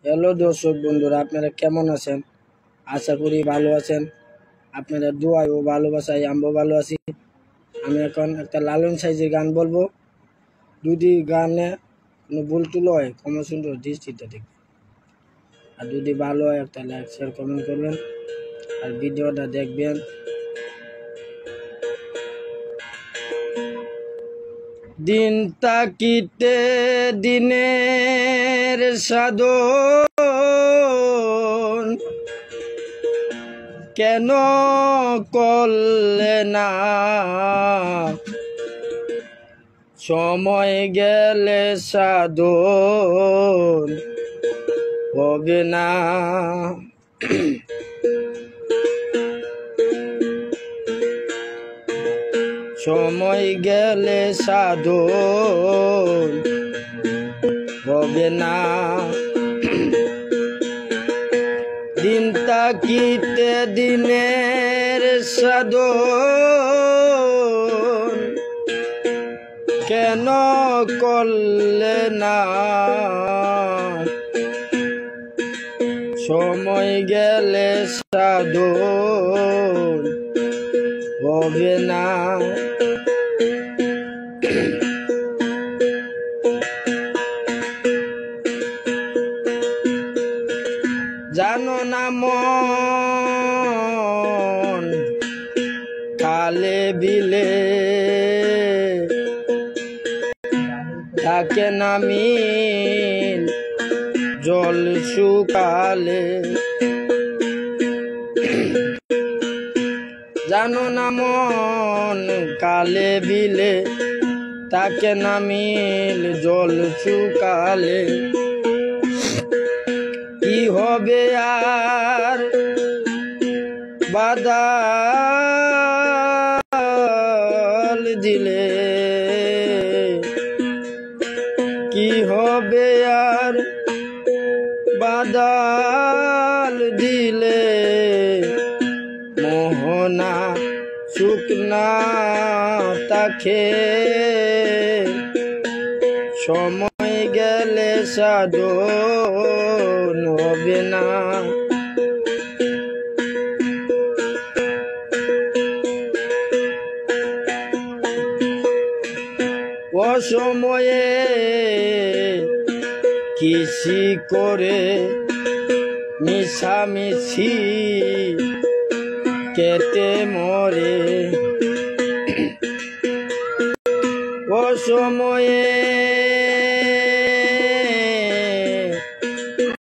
Hello দর্শক বন্ধুরা, আপনারা কেমন আছেন? আশা করি ভালো আছেন। আপনাদের দোয়ায় ও ভালোবাসায় আমরাও ভালো আছি। আমি এখন একটা লালন সাইজের গান বলবো। যদি গানে কোনো ভুল টুল হয় ক্ষমা সুন্দর দৃষ্টিতে দেখবেন। আর যদি ভালো হয় একটা লাইক শেয়ার কমেন্ট করবেন আর ভিডিওটা দেখবেন। দিন তাকিতে দিনের সাধন কেন করলে না, সময় গেলে সাধন হবে না। সময় গেলে সাধন হবে না। দিন তাকিতে দিনের সাধন কেন করলে না, সময় গেলে সাধন হবে না। জানো না মন খালে বিলে থাকে না মিল জল শুকালে। জানো না মন কালে বিলে থাকে না মিল জল শুকালে। কি হবে আর বাদাল দিলে, কি হবে আর বাদাল দিলে, মোহনা শুকনা তাকে সময় গেলে সাধন হবে না। অসময়ে কিসি করে মিশামিশি কেটে মরে। অসময়ে